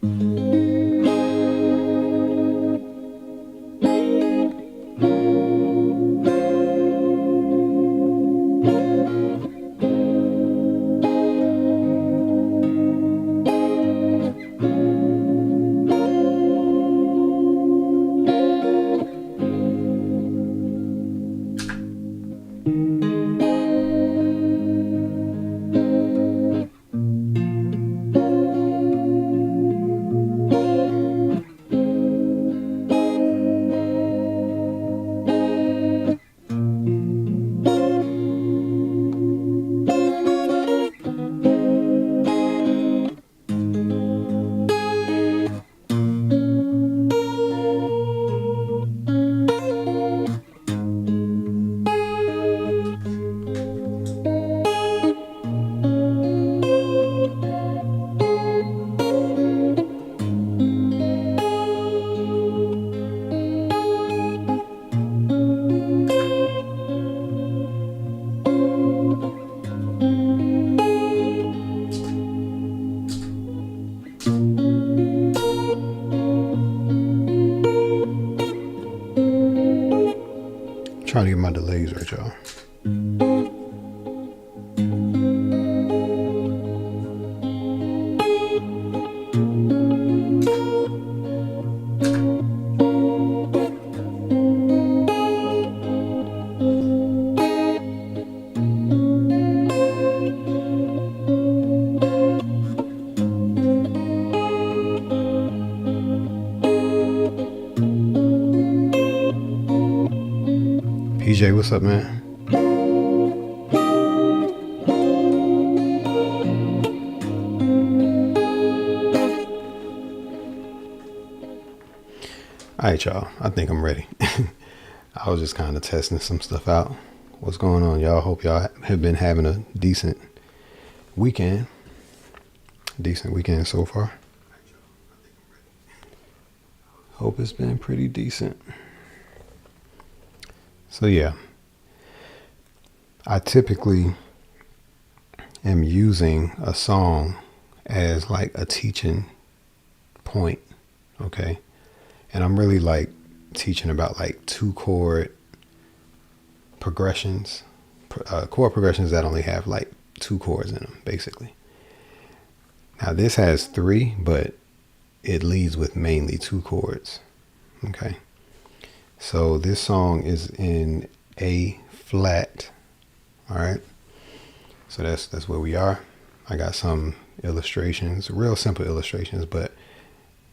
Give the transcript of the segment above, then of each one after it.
Trying to get my delays right, y'all. PJ, what's up, man? All right, y'all. I think I'm ready. I was just kind of testing some stuff out. What's going on, y'all? Hope y'all have been having a decent weekend. Decent weekend so far. Hope it's been pretty decent. So yeah, I typically am using a song as like a teaching point, okay? And I'm really like teaching about like 2-chord progressions, chord progressions that only have like 2 chords in them, basically. Now this has 3, but it leads with mainly 2 chords, okay? So this song is in A flat, all right? So that's where we are. I got some illustrations, real simple illustrations, but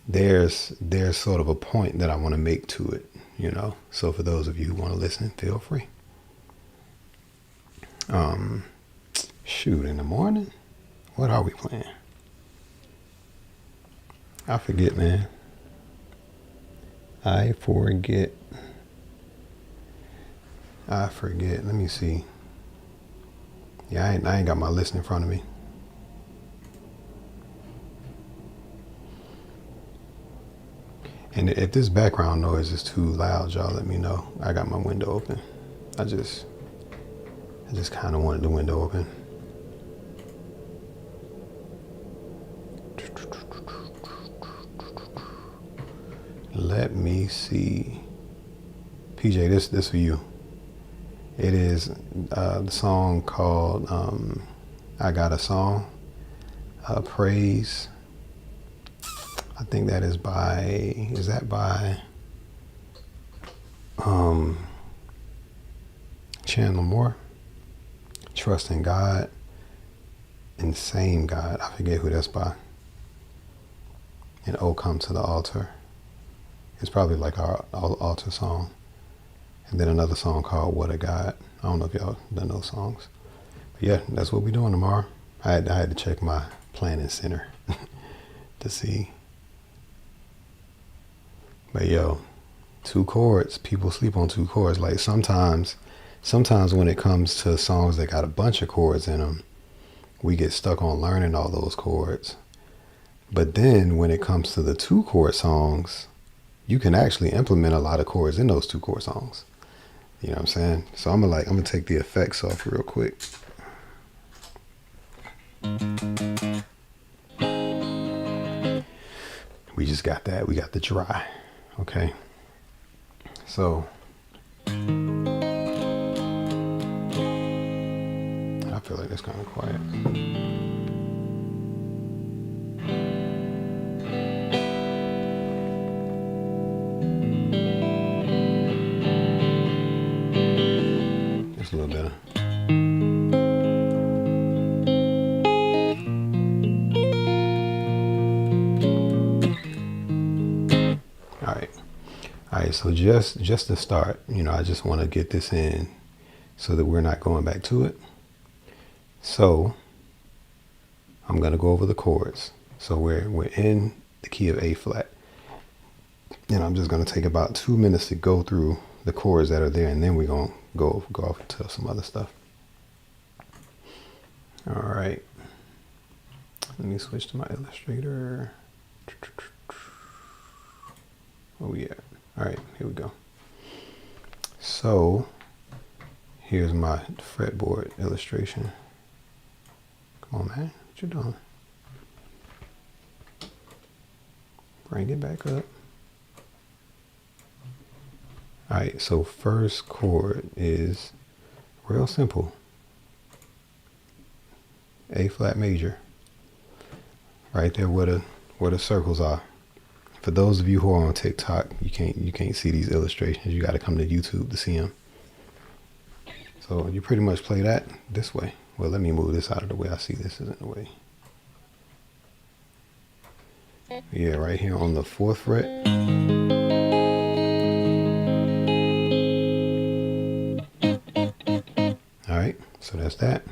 there's sort of a point that I want to make to it, you know? So for those of you who want to listen, feel free. Shoot, in the morning, what are we playing? I forget, man. I forget. Let me see. Yeah, I ain't got my list in front of me. And if this background noise is too loud, y'all let me know. I got my window open. I just kind of wanted the window open. Let me see. PJ, this for you. It is the song called I Got a Song, Praise. I think that is by Chandler Moore. Trust in God, Insane God. I forget who that's by. And Oh Come to the Altar. It's probably like our altar song. And then another song called What a God. I don't know if y'all done those songs. But yeah, that's what we're doing tomorrow. I had to check my planning center to see. But yo, 2 chords. People sleep on 2 chords. Like sometimes when it comes to songs that got a bunch of chords in them, we get stuck on learning all those chords. But then when it comes to the 2-chord songs, you can actually implement a lot of chords in those 2-chord songs. You know what I'm saying? So I'm gonna take the effects off real quick. we just got that. We got the dry. Okay. So I feel like it's kind of quiet. Just a little better. All right, so just to start, I just want to get this in so that we're not going back to it. So I'm going to go over the chords. So we're in the key of A flat. And I'm just going to take about 2 minutes to go through the chords that are there, and then we're going to go off into some other stuff. All right. Let me switch to my Illustrator. Oh, yeah. All right, here we go. So here's my fretboard illustration. Come on, man. What you doing? Bring it back up. All right, so first chord is real simple. A flat major. Right there where the circles are. For those of you who are on TikTok, you can't see these illustrations. You got to come to YouTube to see them. So you pretty much play that this way. Well, let me move this out of the way. I see this is in the way. Yeah, right here on the 4th fret. All right, so that's that.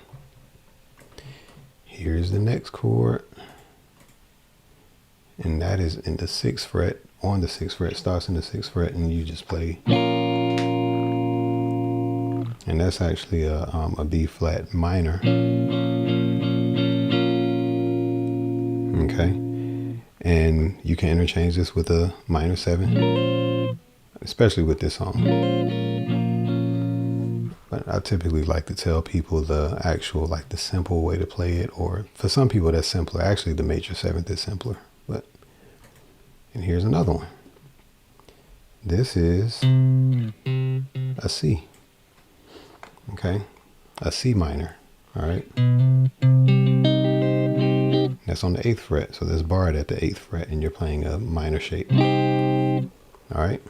Here's the next chord. And that is in the 6th fret, on the 6th fret, starts in the 6th fret, and you just play. And that's actually a B flat minor. Okay. And you can interchange this with a minor 7, especially with this song. But I typically like to tell people the actual, like the simple way to play it, or for some people that's simpler. Actually, the major 7th is simpler. And here's another one. This is a C. Okay, a C minor. All right. That's on the 8th fret. So that's barred at the 8th fret, and you're playing a minor shape. All right.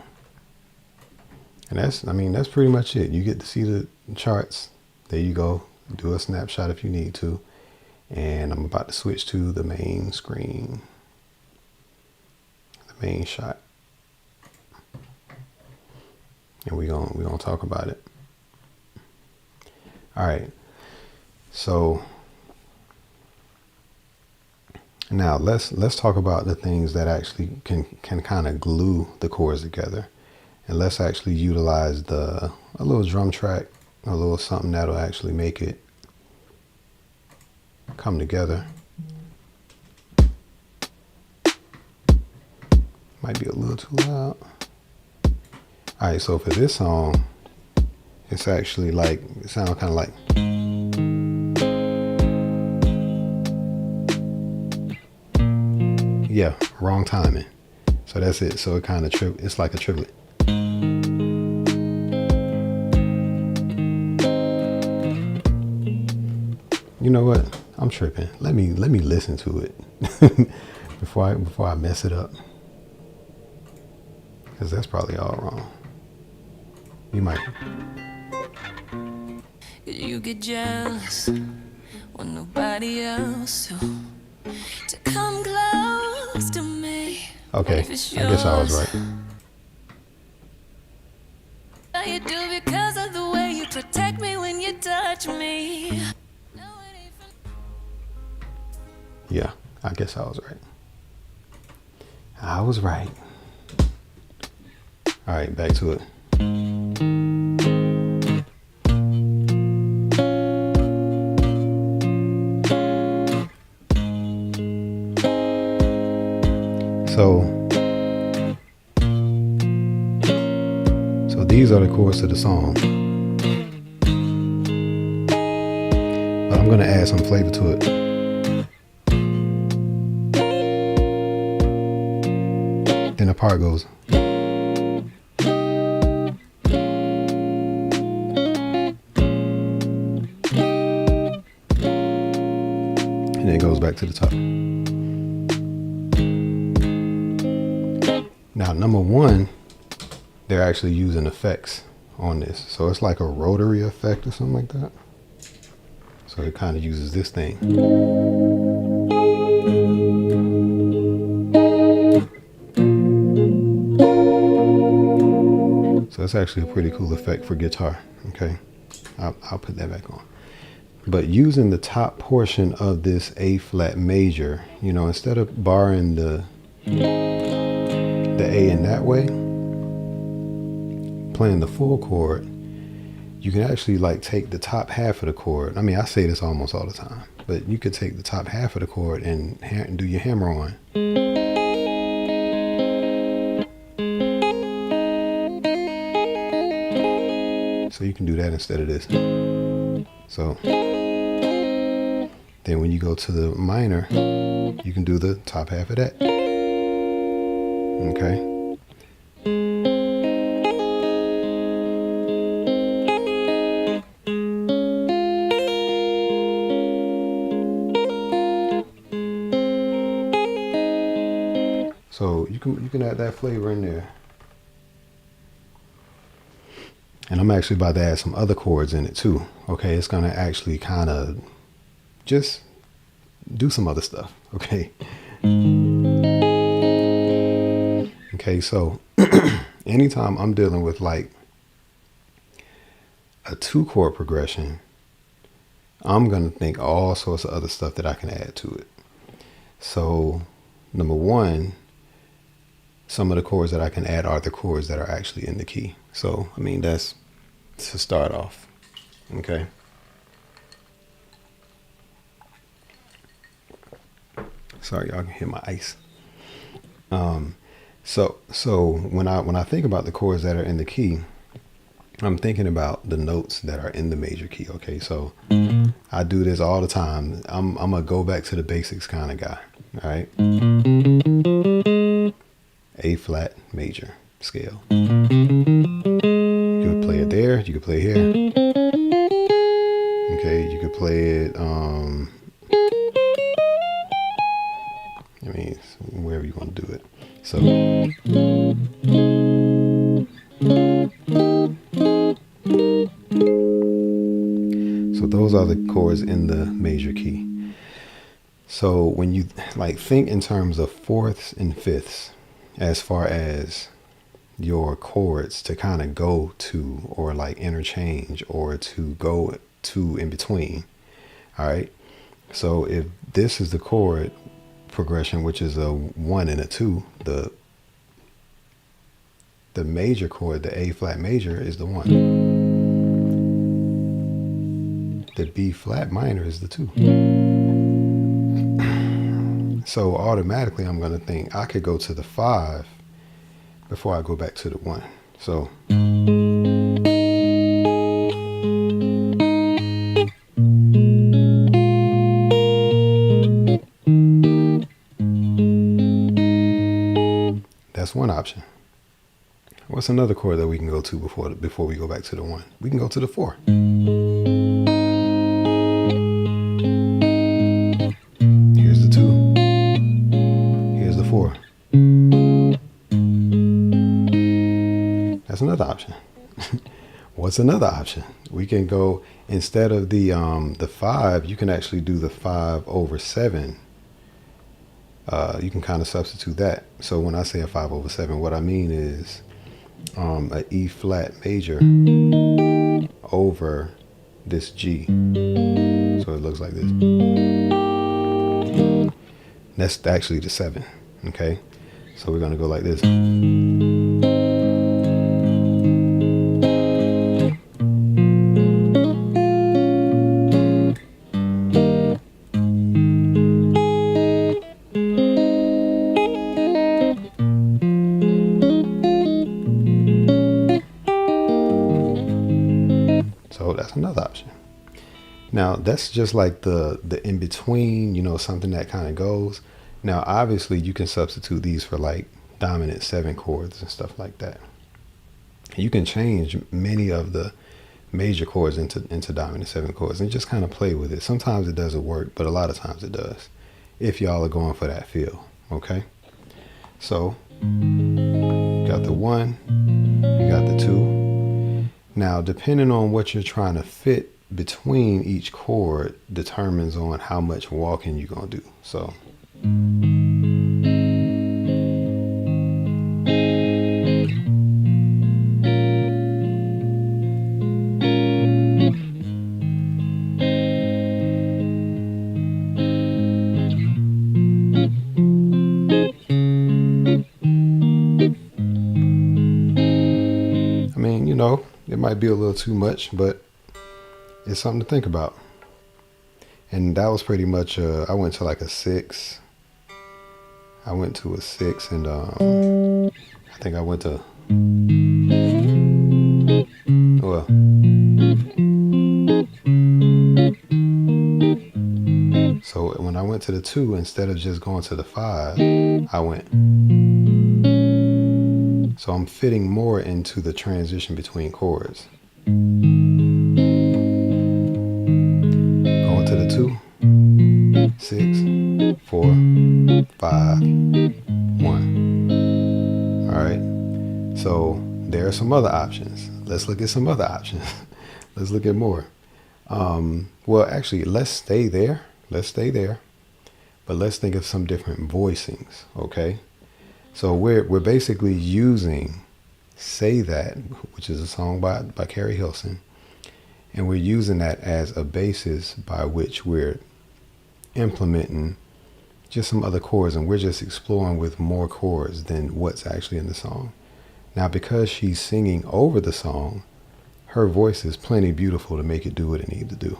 And that's pretty much it. You get to see the charts. There you go. Do a snapshot if you need to. And I'm about to switch to the main screen. Main shot, and we're gonna talk about it. All right, so now let's talk about the things that actually can kind of glue the chords together, and let's actually utilize a little drum track, a little something that'll actually make it come together. Might be a little too loud. All right, so for this song, it's actually like, it sounds kind of like. Yeah, wrong timing. So that's it. So it kind of it's like a triplet. You know what? I'm tripping. Let me listen to it before I mess it up. Because that's probably all wrong. You might. You get jealous when nobody else to come close to me. Okay, I guess I was right. You do because of the way you protect me when you touch me. Yeah, I guess I was right. I was right. All right, back to it. So these are the chords to the song. But I'm gonna add some flavor to it. second the part goes. And it goes back to the top. Now, number one, they're actually using effects on this. So it's like a rotary effect or something like that. So it kind of uses this thing. So it's actually a pretty cool effect for guitar. Okay, I'll put that back on. But using the top portion of this A flat major, you know, instead of barring the A in that way, playing the full chord, you can actually like take the top half of the chord. I mean, I say this almost all the time, but you could take the top half of the chord and do your hammer on. So you can do that instead of this. So then when you go to the minor, you can do the top half of that. Okay. So you can add that flavor in there. And I'm actually about to add some other chords in it too. Okay, it's gonna actually kind of just do some other stuff. Okay. Okay, so anytime I'm dealing with like a 2-chord progression, I'm gonna think all sorts of other stuff that I can add to it. So number one, some of the chords that I can add are the chords that are actually in the key. So, I mean, that's to start off. Okay. Sorry, y'all can hear my ice. So when I think about the chords that are in the key, I'm thinking about the notes that are in the major key. Okay, so I do this all the time. I'm gonna go back to the basics kind of guy. All right. A flat major scale. You could play it there. You could play it here. Okay, you could play it. I mean, wherever you want to do it. So. So those are the chords in the major key. So when you like think in terms of fourths and fifths, as far as your chords to kind of go to or like interchange or to go to in between. All right. So if this is the chord progression, which is a 1 and a 2, the major chord, the A flat major, is the 1. The B flat minor is the 2. So automatically I'm going to think I could go to the 5 before I go back to the 1. So that's one option. What's another chord that we can go to before we go back to the 1? We can go to the 4. Here's the 2. Here's the 4. That's another option. What's another option? We can go, instead of the 5, you can actually do the 5/7. You can kind of substitute that. So when I say a 5/7, what I mean is a E flat major over this G. So it looks like this. That's actually the 7. Okay. So we're going to go like this. So that's another option. Now that's just like the in between, you know, something that kind of goes. Now obviously you can substitute these for like dominant 7 chords and stuff like that. You can change many of the major chords into dominant 7 chords and just kind of play with it. Sometimes it doesn't work, but a lot of times it does, if y'all are going for that feel. Okay, so you got the 1, you got the 2. Now, depending on what you're trying to fit between each chord determines on how much walking you're gonna do. So I mean, you know, it might be a little too much, but it's something to think about. And that was pretty much, I went to like a 6. I went to a 6 and I think I went to, well, so when I went to the 2, instead of just going to the 5, I went. So I'm fitting more into the transition between chords. Going to the 2, 6, 4, 5, 1. All right. So there are some other options. Let's look at some other options. Let's look at more. Well, actually, let's stay there. Let's stay there. But let's think of some different voicings. Okay. So we're basically using Say That, which is a song by Keri Hilson, and we're using that as a basis by which we're implementing just some other chords, and we're just exploring with more chords than what's actually in the song. Now, because she's singing over the song, her voice is plenty beautiful to make it do what it needs to do.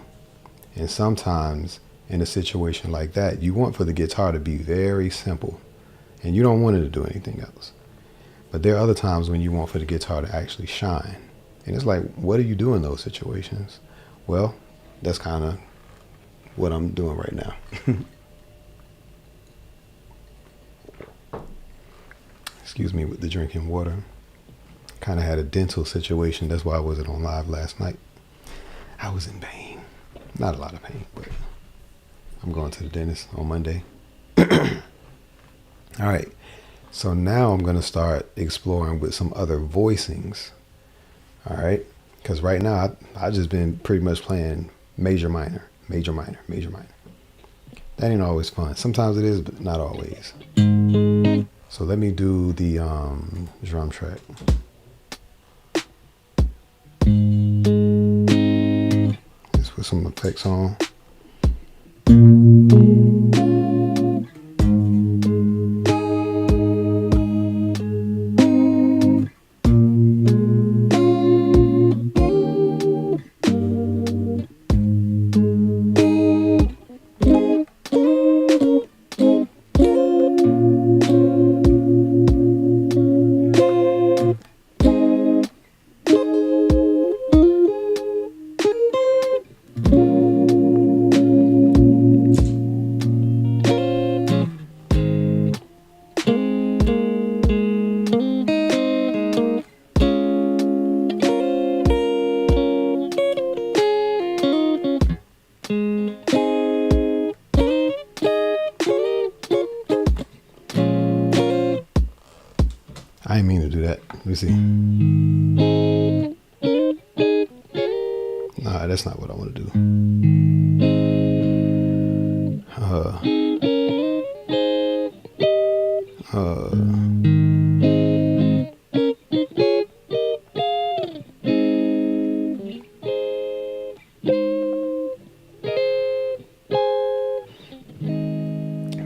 And sometimes in a situation like that, you want for the guitar to be very simple. And you don't want it to do anything else. But there are other times when you want for the guitar to actually shine. And it's like, what do you do in those situations? Well, that's kind of what I'm doing right now. Excuse me with the drinking water. Kind of had a dental situation. That's why I wasn't on live last night. I was in pain. Not a lot of pain, but I'm going to the dentist on Monday. All right, so now I'm going to start exploring with some other voicings. All right, because right now I've just been pretty much playing major, minor, major, minor, major, minor. That ain't always fun. Sometimes it is, but not always. So let me do the drum track. Just put some effects on. I didn't mean to do that. Let me see. Nah, that's not what I want to do.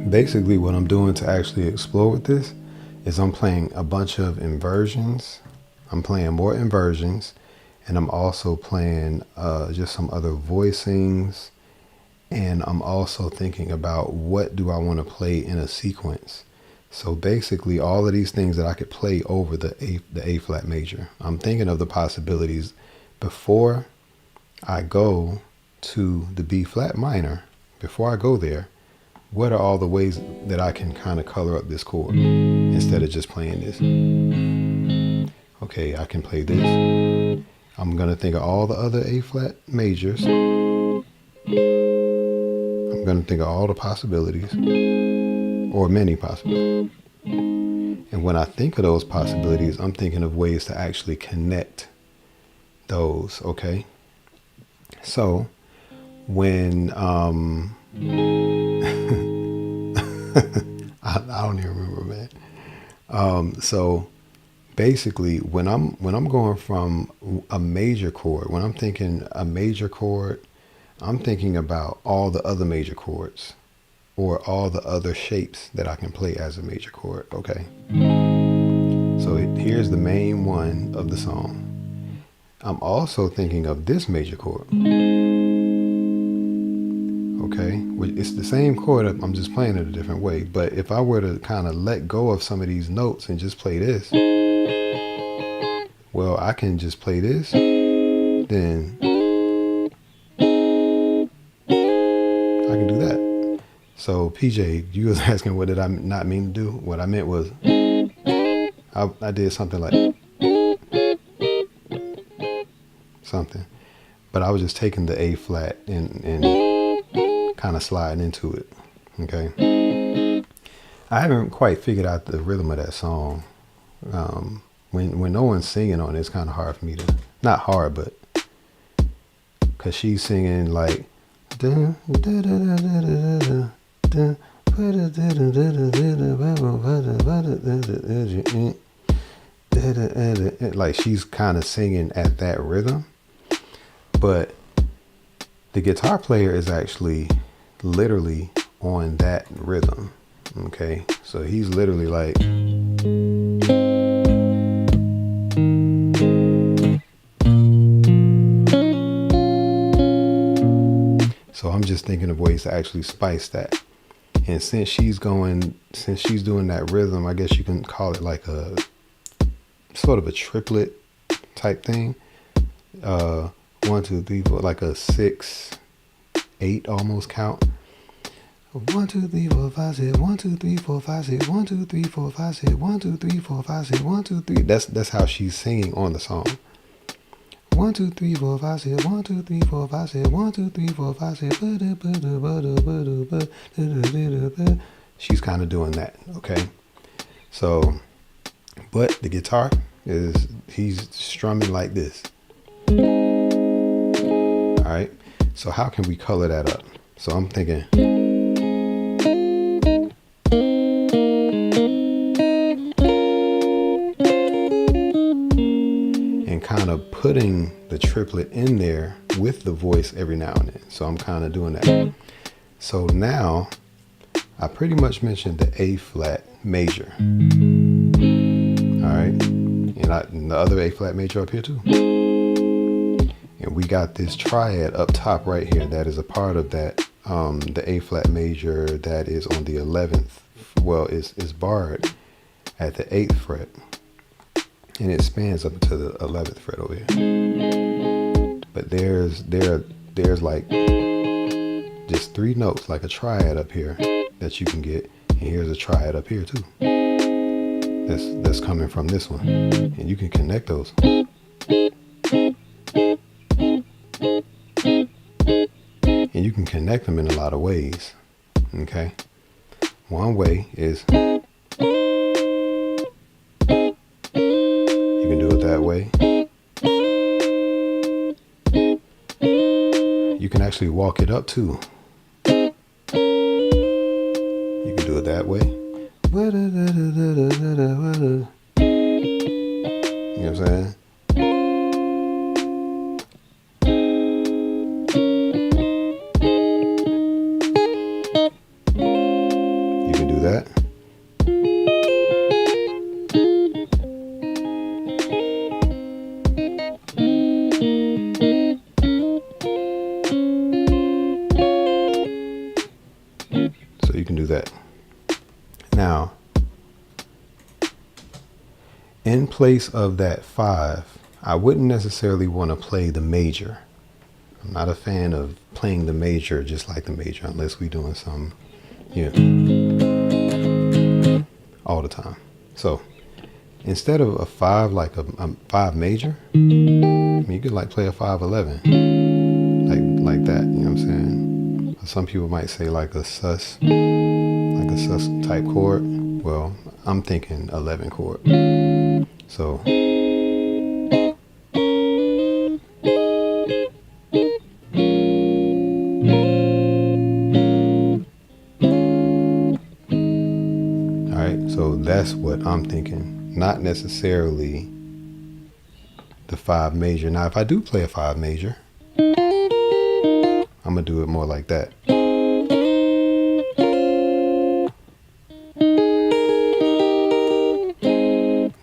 Basically, what I'm doing to actually explore with this is I'm playing a bunch of inversions. I'm playing more inversions, and I'm also playing just some other voicings, and I'm also thinking about what do I want to play in a sequence. So basically all of these things that I could play over the A flat major, I'm thinking of the possibilities before I go to the B flat minor. Before I go there, what are all the ways that I can kind of color up this chord instead of just playing this? Okay, I can play this. I'm going to think of all the other A flat majors. I'm going to think of all the possibilities, or many possibilities. And when I think of those possibilities, I'm thinking of ways to actually connect those, okay? So when I don't even remember, man. So basically when I'm going from a major chord, when I'm thinking a major chord, I'm thinking about all the other major chords or all the other shapes that I can play as a major chord, okay? So here's the main one of the song. I'm also thinking of this major chord. Okay, it's the same chord, I'm just playing it a different way. But if I were to kind of let go of some of these notes and just play this, well, I can just play this, then I can do that. So PJ, you was asking what did I not mean to do? What I meant was I did something like something, but I was just taking the A flat and kind of sliding into it. Okay, I haven't quite figured out the rhythm of that song. When no one's singing on it, it's kind of hard for me to, not hard, but because she's singing like like she's kind of singing at that rhythm, but the guitar player is actually literally on that rhythm. Okay, so he's literally like, so I'm just thinking of ways to actually spice that. And since she's doing that rhythm, I guess you can call it like a sort of a triplet type thing. 1, 2, 3, 4, like a 6, 8 almost count. 1, 2, 3, 4, 5, 6. 1, 2, 3, 4, 5, 6. 1, 2, 3, 4, 5, 6. 1, 2, 3, 4, 5, 6. 1, 2, 3. That's how she's singing on the song. 1, 2, 3, 4, 5, 6. 1, 2, 3, 4, 5, 6. 1, 2, 3, 4, 5, 6. She's kind of doing that, okay? So, but the guitar he's strumming like this. All right. So how can we color that up? So I'm thinking. And kind of putting the triplet in there with the voice every now and then. So I'm kind of doing that. So now I pretty much mentioned the A flat major. All right. And the other A flat major up here too. And we got this triad up top right here that is a part of that, the A flat major that is on the 11th. Well, is barred at the 8th fret. And it spans up to the 11th fret over here. But there's like just 3 notes, like a triad up here that you can get. And here's a triad up here too. That's coming from this one. And you can connect those. And you can connect them in a lot of ways. Okay. One way is you can do it that way. You can actually walk it up too. You can do it that way. You know what I'm saying? You can do that. So you can do that. Now, in place of that 5, I wouldn't necessarily want to play the major. I'm not a fan of playing the major just like the major unless we're doing some Yeah, all the time. So instead of a five, like a five major, I mean, you could like play a 5/11, like that. You know what I'm saying? Some people might say like a sus type chord. Well, I'm thinking 11 chord. So all right, so that's what I'm thinking. Not necessarily the five major. Now, if I do play a five major, I'm gonna do it more like that.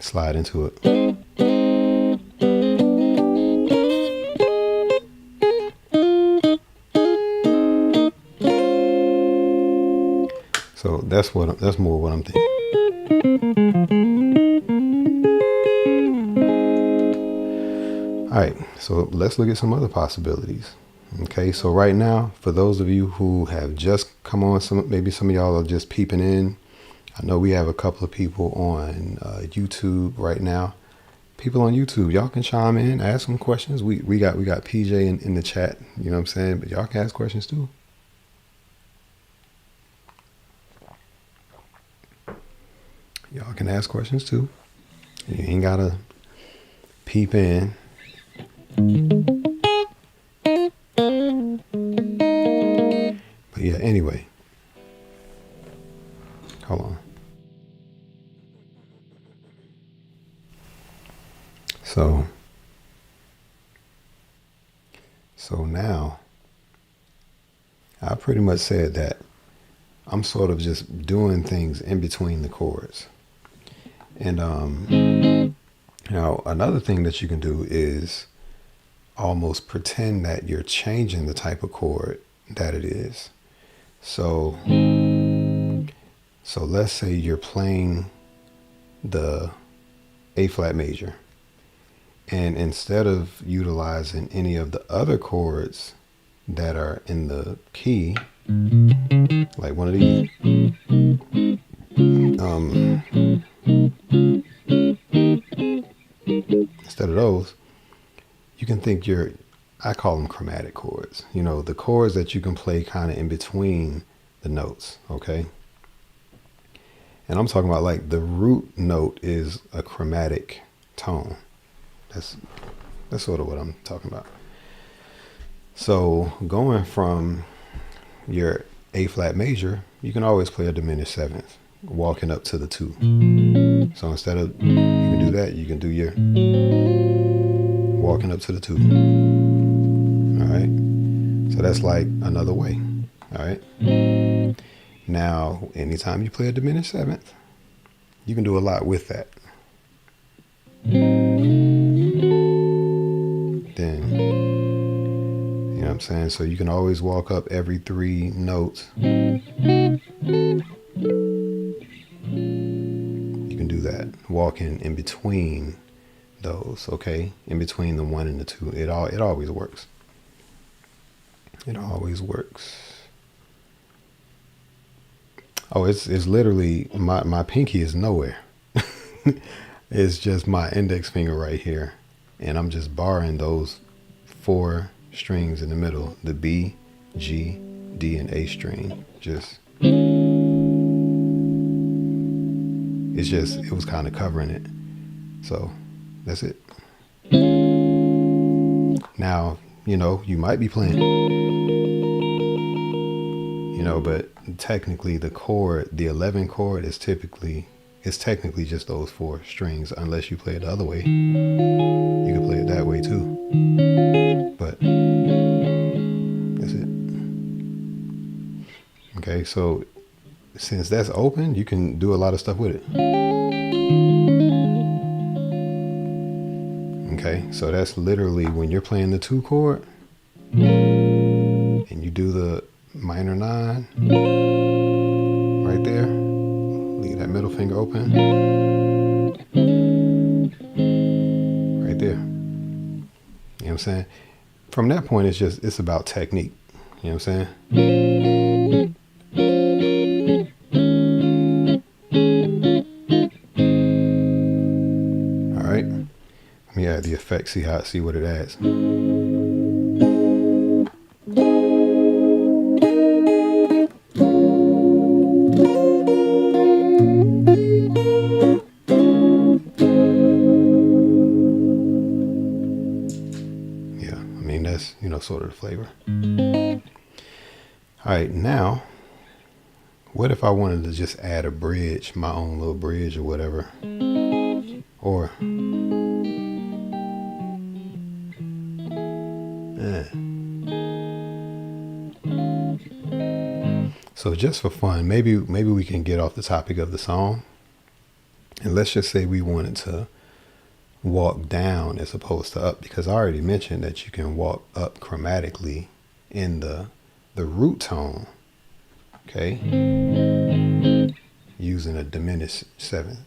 Slide into it. So that's more what I'm thinking. All right, so let's look at some other possibilities. Okay, so right now, for those of you who have just come on, maybe some of y'all are just peeping in. I know we have a couple of people on YouTube right now. People on YouTube, y'all can chime in, ask some questions. We got PJ in the chat, you know what I'm saying? But y'all can ask questions too. Y'all can ask questions too. You ain't gotta peep in. But yeah, anyway. Hold on. So now I pretty much said that I'm sort of just doing things in between the chords. And now another thing that you can do is almost pretend that you're changing the type of chord that it is. So let's say you're playing the A flat major, and instead of utilizing any of the other chords that are in the key, like one of these, instead of those, you can think I call them chromatic chords. You know, the chords that you can play kind of in between the notes, okay? And I'm talking about like the root note is a chromatic tone. That's sort of what I'm talking about. So going from your A flat major, you can always play a diminished seventh, walking up to the 2. So instead of, you can do that, you can do your walking up to the 2. All right. So that's like another way. All right. Now, anytime you play a diminished seventh, you can do a lot with that. Then, you know what I'm saying? So you can always walk up every 3 notes. You can do that. Walking in between those, okay? In between the 1 and the 2. It always works. It always works. Oh, it's literally my pinky is nowhere. It's just my index finger right here. And I'm just barring those 4 strings in the middle, the B, G, D, and A string. It was kind of covering it. So that's it. Now, you know, you might be playing, you know, but technically the chord, the 11 chord it's technically just those 4 strings, unless you play it the other way. You can play it that way too. But that's it. Okay, so since that's open, you can do a lot of stuff with it. Okay, so that's literally when you're playing the 2 chord and you do the minor 9 right there. Leave that middle finger open. Right there. You know what I'm saying? From that point, it's about technique. You know what I'm saying? the effect, see what it adds. Yeah, I mean, that's, sort of the flavor. All right, now, what if I wanted to just add a bridge, my own little bridge or whatever? Or, so just for fun, maybe we can get off the topic of the song, and let's just say we wanted to walk down as opposed to up, because I already mentioned that you can walk up chromatically in the root tone, okay, using a diminished seventh.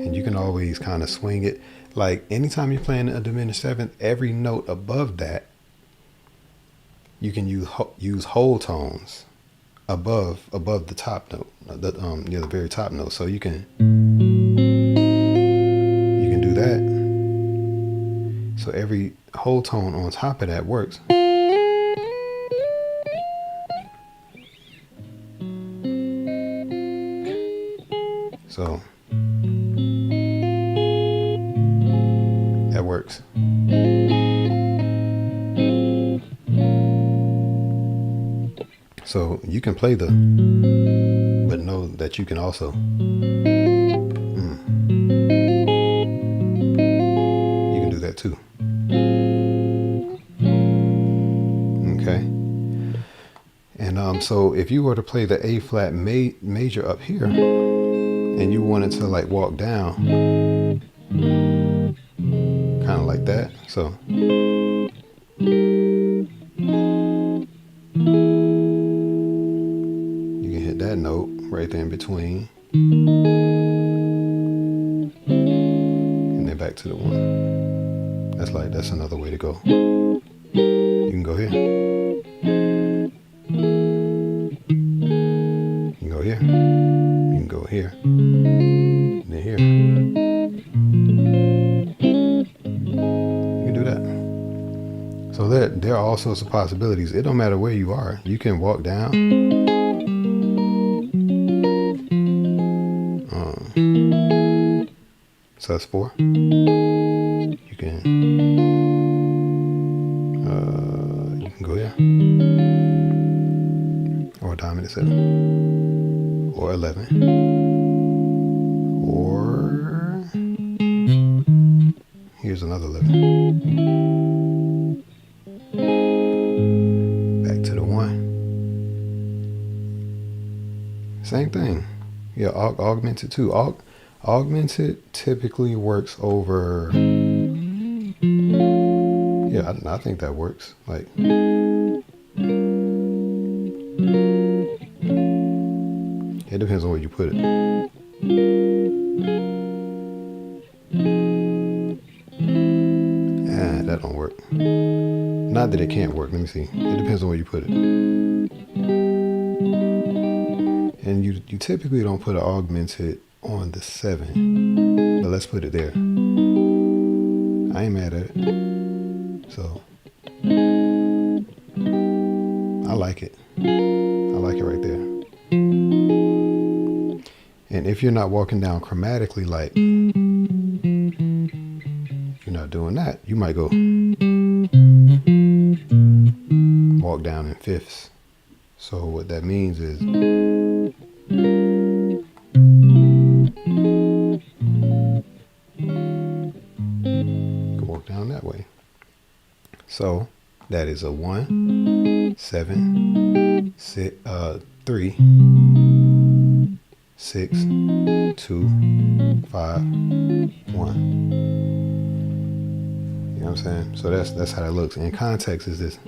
And you can always kind of swing it. Like anytime you're playing a diminished seventh, every note above that, you can use whole tones above the top note, the very top note. So you can do that. So every whole tone on top of that works. So that works. So you can play but know that you can also you can do that too. Okay. And so if you were to play the A flat major up here, and you wanted to like walk down, kind of like that. So you can hit that note right there in between, and then back to the one. That's another way to go. You can go here. You can go here. You can go here. And then here. You can do that. So there are all sorts of possibilities. It don't matter where you are. You can walk down. So that's 4. You can go here, or a dominant 7, or 11, or here's another 11. Back to the 1. Same thing. Yeah, augmented too. Augmented typically works over. Yeah, I think that works. Like, it depends on where you put it. That don't work. Not that it can't work. Let me see. It depends on where you put it. And you typically don't put an augmented on the 7, but let's put it there. I ain't mad at it. So I like it. I like it right there. And if you're not walking down chromatically, like if you're not doing that, you might go walk down in fifths. So what that means is you can walk down that way. So that is a 1, 7, 6, 3, 6, 2, 5, 1. You know what I'm saying? So that's how that looks. And context is this.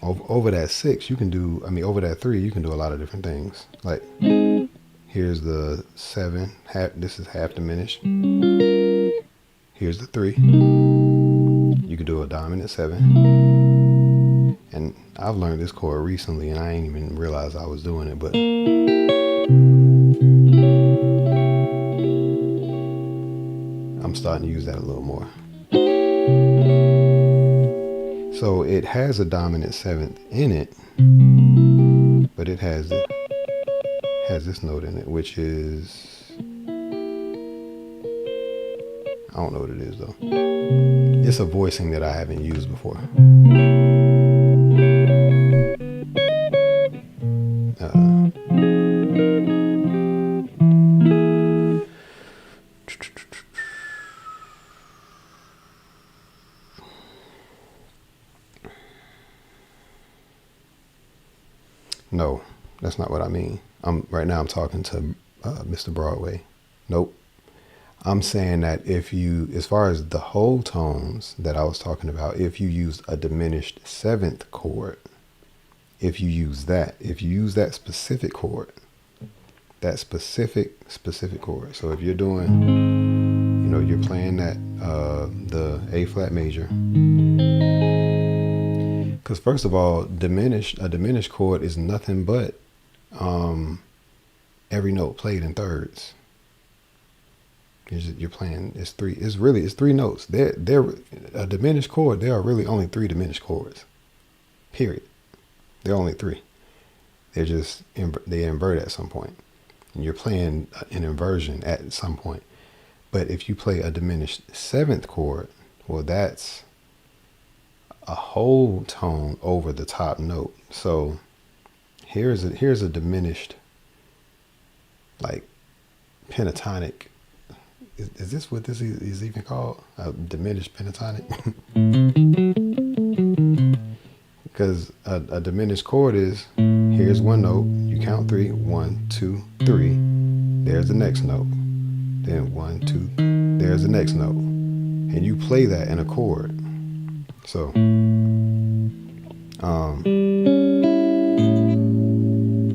Over that 6, you can do, over that 3, you can do a lot of different things. Like, here's the 7, this is half diminished. Here's the 3. You could do a dominant 7. And I've learned this chord recently, and I ain't even realized I was doing it, but starting to use that a little more. So it has a dominant seventh in it, but it has this note in it, which is, I don't know what it is though. It's a voicing that I haven't used before. No, that's not what I mean. Right now I'm talking to Mr. Broadway. Nope. I'm saying that if you, as far as the whole tones that I was talking about, if you used a diminished seventh chord, if you use that specific chord, that specific chord. So if you're doing, you're playing that, the A flat major. Because first of all, a diminished chord is nothing but every note played in thirds. You're playing, it's three notes. They're a diminished chord. There are really only three diminished chords. Period. There are only three. They invert at some point. And you're playing an inversion at some point. But if you play a diminished seventh chord, well, that's a whole tone over the top note. So here's a diminished, like, pentatonic. Is this what this is even called? A diminished pentatonic? Because a diminished chord is, here's one note, you count three, 1, 2, 3. There's the next note. Then 1, 2, there's the next note. And you play that in a chord. So,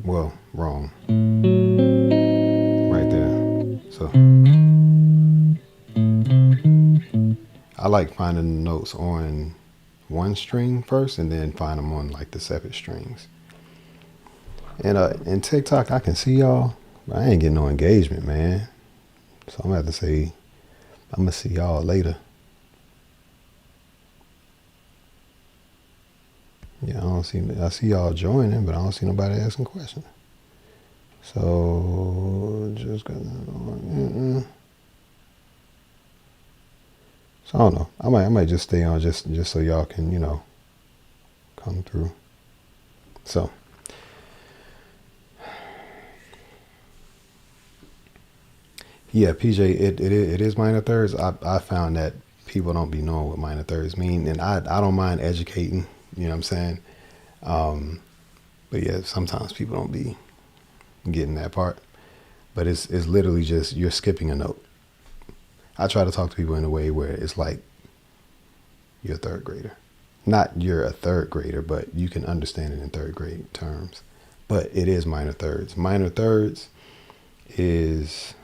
well, wrong. Right there. So, I like finding the notes on one string first and then find them on like the separate strings. And in TikTok, I can see y'all, but I ain't getting no engagement, man. So I'm gonna have to say, I'm gonna see y'all later. Yeah, I see y'all joining, but I don't see nobody asking questions. So just gonna, so I don't know. I might just stay on just so y'all can, come through. So yeah, PJ, it is minor thirds. I found that people don't be knowing what minor thirds mean, and I don't mind educating. You know what I'm saying? But yeah, sometimes people don't be getting that part. But it's literally just you're skipping a note. I try to talk to people in a way where it's like you're a third grader. Not you're a third grader, but you can understand it in third grade terms. But it is minor thirds. Minor thirds is,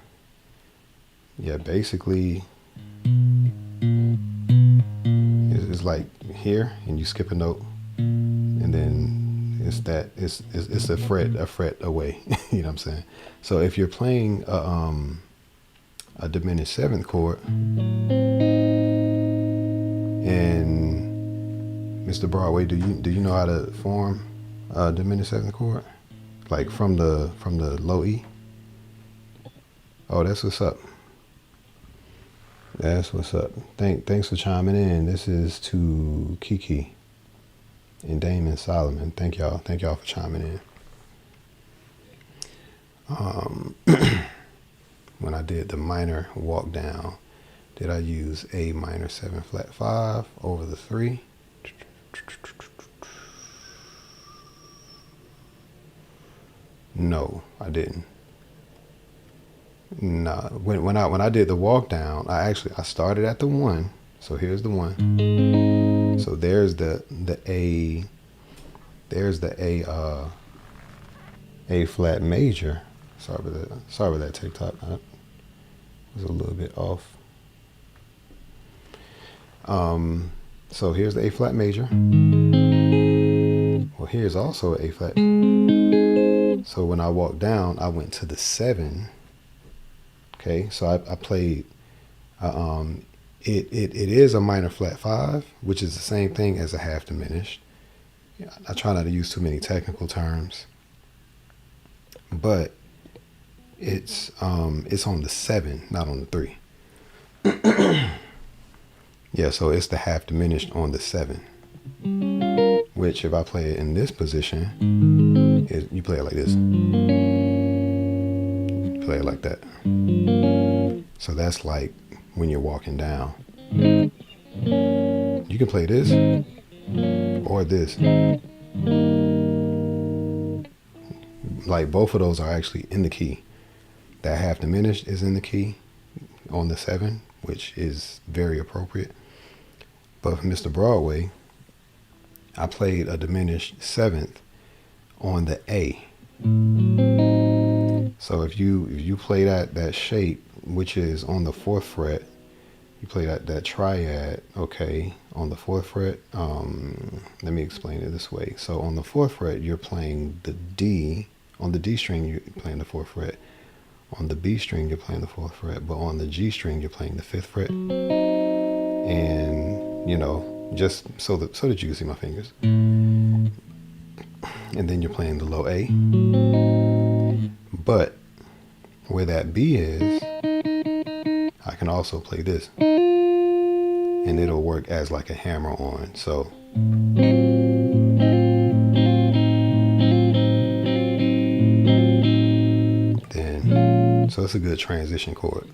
yeah, basically it's like here and you skip a note and then it's a fret away. You know what I'm saying? So if you're playing a diminished seventh chord, and Mr. Broadway, do you know how to form a diminished seventh chord, like from the low E? Oh, that's what's up. That's what's up. Thanks for chiming in. This is to Kiki and Damon Solomon. Thank y'all for chiming in. When I did the minor walk down, did I use A minor 7 flat 5 over the 3? No, I didn't. Nah, when I did the walk down, I started at the 1. So here's the 1. So there's the A. There's the A flat major. Sorry about that TikTok. I was a little bit off. So here's the A flat major. Well, here's also A flat. So when I walked down, I went to the 7. Okay, so I played It is a minor flat 5, which is the same thing as a half diminished. I try not to use too many technical terms, but it's on the 7, not on the 3. Yeah, so it's the half diminished on the 7, which if I play it in this position, you play it like this. You play it like that. So that's like when you're walking down. You can play this or this. Like both of those are actually in the key. That half diminished is in the key on the 7, which is very appropriate. But for Mr. Broadway, I played a diminished 7th on the A. So if you play that shape, which is on the 4th fret, you play that triad, okay, on the 4th fret. Let me explain it this way. So on the 4th fret, you're playing the D. On the D string, you're playing the 4th fret. On the B string, you're playing the 4th fret. But on the G string, you're playing the 5th fret. And, just so that you can see my fingers. And then you're playing the low A. But where that B is, I can also play this. And it'll work as like a hammer on. So so it's a good transition chord.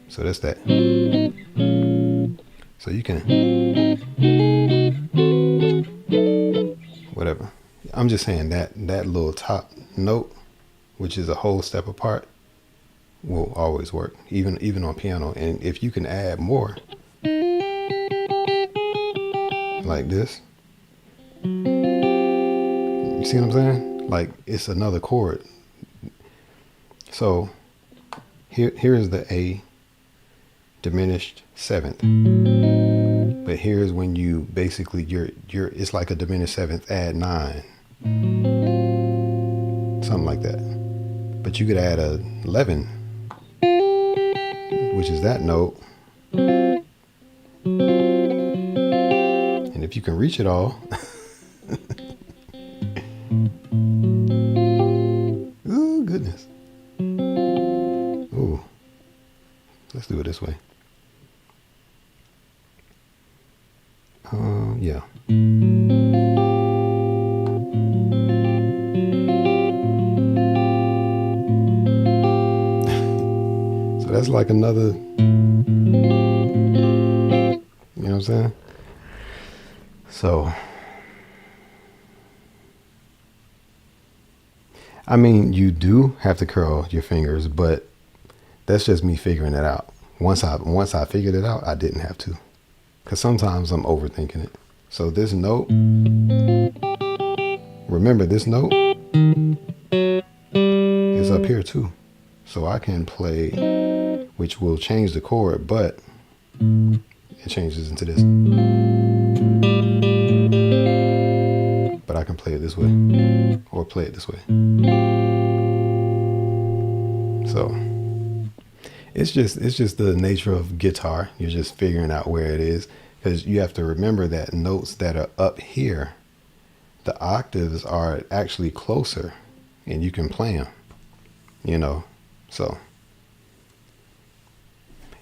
So that's that. So you can, whatever. I'm just saying that little top note, which is a whole step apart, will always work, even on piano. And if you can add more, like this, you see what I'm saying? Like it's another chord. So here is the A diminished 7th, but here's when you basically it's like a diminished 7th add 9, something like that. But you could add a 11, which is that note, and if you can reach it all, ooh goodness, ooh, let's do it this way. Yeah. So that's like another, you know what I'm saying? So, I mean, you do have to curl your fingers, but that's just me figuring it out. Once I figured it out, I didn't have to. Because sometimes I'm overthinking it. So this note, remember this note is up here too. So I can play, which will change the chord, but it changes into this. But I can play it this way or play it this way. So it's just the nature of guitar. You're just figuring out where it is, because you have to remember that notes that are up here, the octaves are actually closer and you can play them, so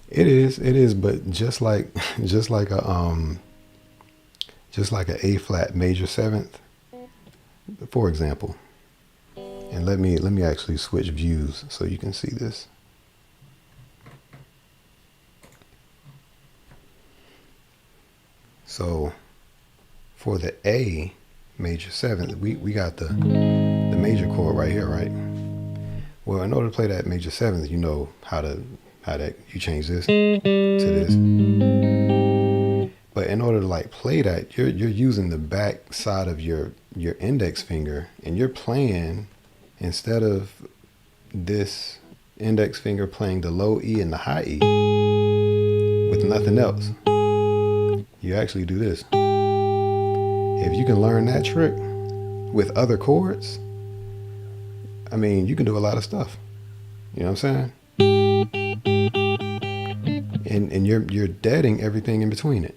it is, but just like a A flat major 7th, for example. And let me actually switch views so you can see this. So for the A major 7th, we got the major chord right here, right? Well, in order to play that major 7th, you know how that you change this to this. But in order to like play that, you're using the back side of your index finger, and you're playing, instead of this index finger playing the low E and the high E with nothing else. You actually do this. If you can learn that trick with other chords, I mean, you can do a lot of stuff. You know what I'm saying? And you're deading everything in between it.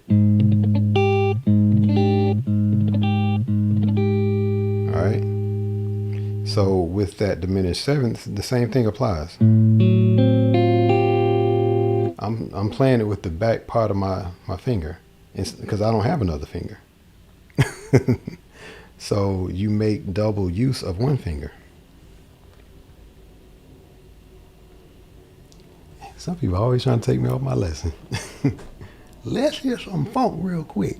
All right. So with that diminished seventh, the same thing applies. I'm playing it with the back part of my finger because I don't have another finger. So you make double use of one finger. Some people always trying to take me off my lesson. Let's hear some funk real quick.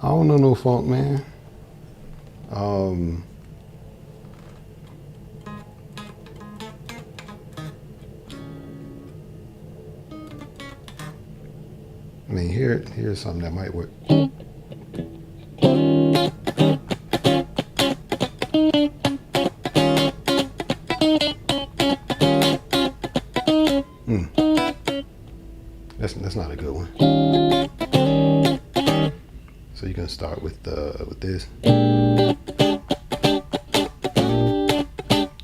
I don't know no funk, man. I mean, here's something that might work. That's not a good one. So you can start with this.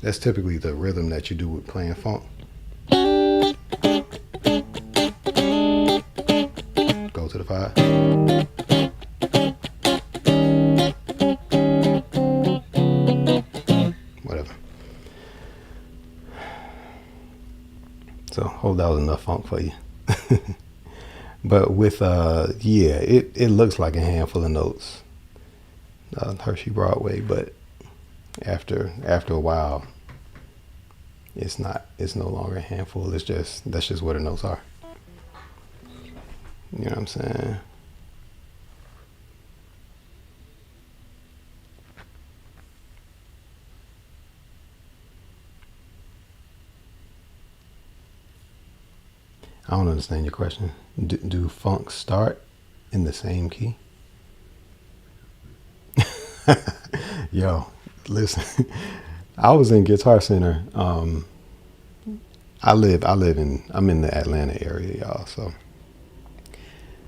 That's typically the rhythm that you do with playing funk. Go to the 5. Whatever. So hope that was enough funk for you. But with yeah, it looks like a handful of notes. Hershey Broadway, but after a while, it's no longer a handful. That's just where the notes are. You know what I'm saying? I don't understand your question. Do funk start in the same key? Yo, listen. I was in Guitar Center. I'm in the Atlanta area, y'all. So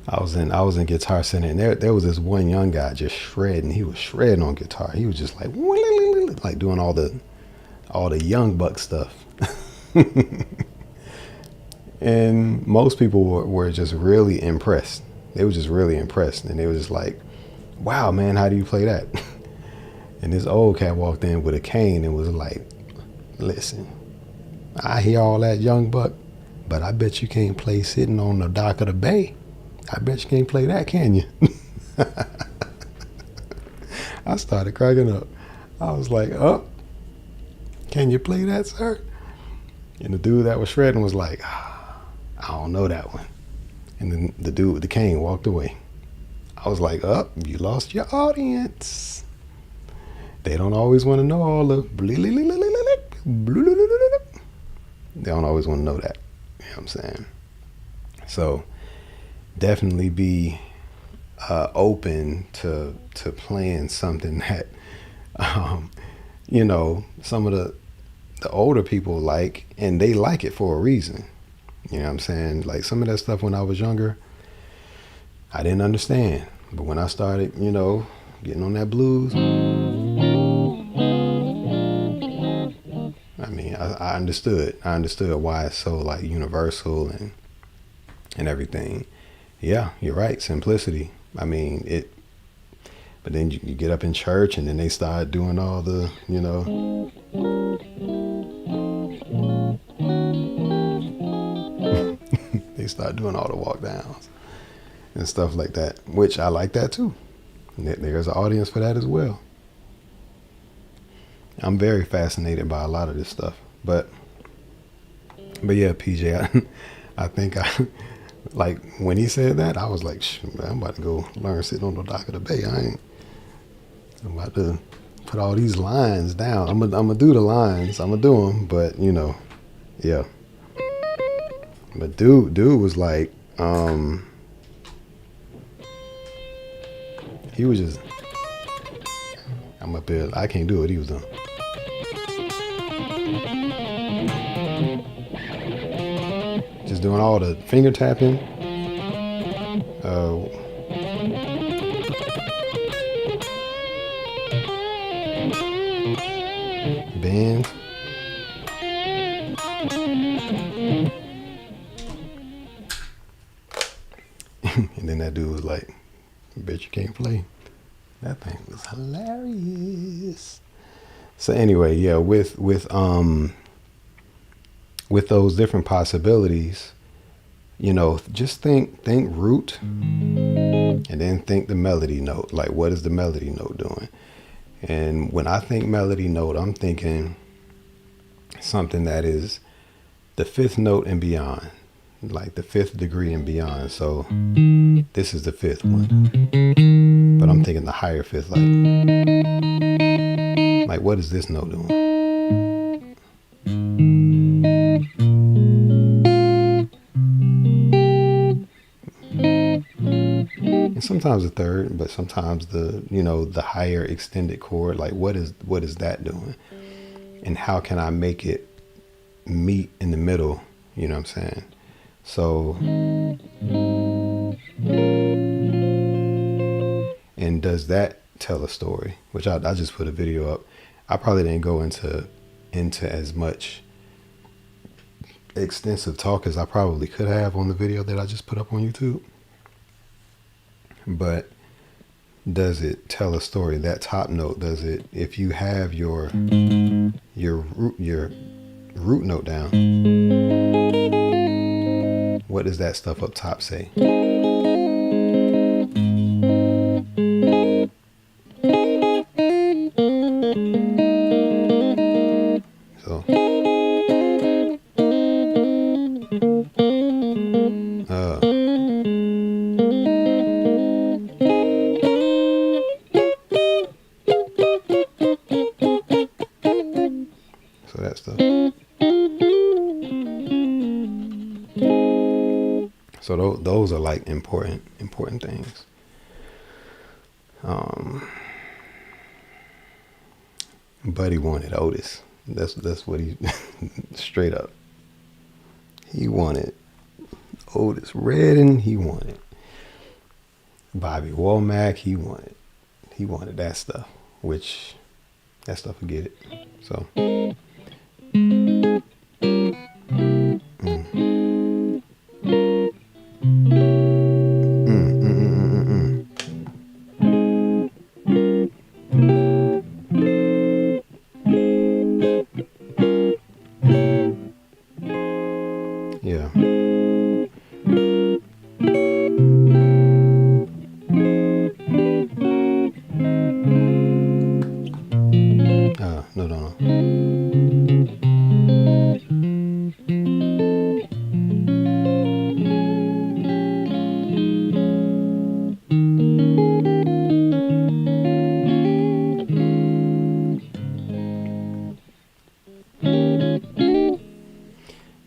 I was in Guitar Center, and there was this one young guy just shredding. He was shredding on guitar. He was just like doing all the young buck stuff. And most people were just really impressed. They were just really impressed. And they were just like, wow, man, how do you play that? And this old cat walked in with a cane and was like, listen, I hear all that young buck, but I bet you can't play Sitting on the Dock of the Bay. I bet you can't play that, can you? I started cracking up. I was like, oh, can you play that, sir? And the dude that was shredding was like, I don't know that one. And then the dude with the cane walked away. I was like, you lost your audience. They don't always want to know all the they don't always want to know that. You know what I'm saying? So definitely be open to playing something that you know, some of the older people like, and they like it for a reason. You know what I'm saying? Like some of that stuff when I was younger, I didn't understand. But when I started, you know, getting on that blues, I mean, I understood. I understood why it's so like universal and everything. Yeah, you're right. Simplicity. I mean, but then you get up in church and then they start doing all the, you know. They start doing all the walk downs and stuff like that, which I like that too. There's an audience for that as well. I'm very fascinated by a lot of this stuff, but yeah, PJ, I think like when he said that, I was like, man, I'm about to go learn Sitting on the Dock of the Bay. I'm about to put all these lines down. I'm gonna do the lines. I'm gonna do them, but you know, yeah. But dude was like, he was just, I'm up there. I can't do what he was doing. just doing all the finger tapping. Bend. And then that dude was like, "Bet you can't play." That thing was hilarious. So anyway, yeah, with those different possibilities, you know, just think root, and then think the melody note. Like, what is the melody note doing? And when I think melody note, I'm thinking something that is the fifth note and beyond, like the fifth degree and beyond. So this is the fifth one, but I'm thinking the higher fifth. Like what is this note doing? And sometimes the third, but sometimes the higher extended chord. Like what is that doing? And how can I make it meet in the middle? You know what I'm saying? So, and does that tell a story? Which I just put a video up. I probably didn't go into as much extensive talk as I probably could have on the video that I just put up on YouTube. But does it tell a story? That top note, does it? If you have your root note down, what does that stuff up top say? So that stuff. So those are like important things. Buddy wanted Otis. That's what he straight up. He wanted Otis Redding. He wanted Bobby Womack. He wanted that stuff. Which that stuff will get it. So. Yeah. No.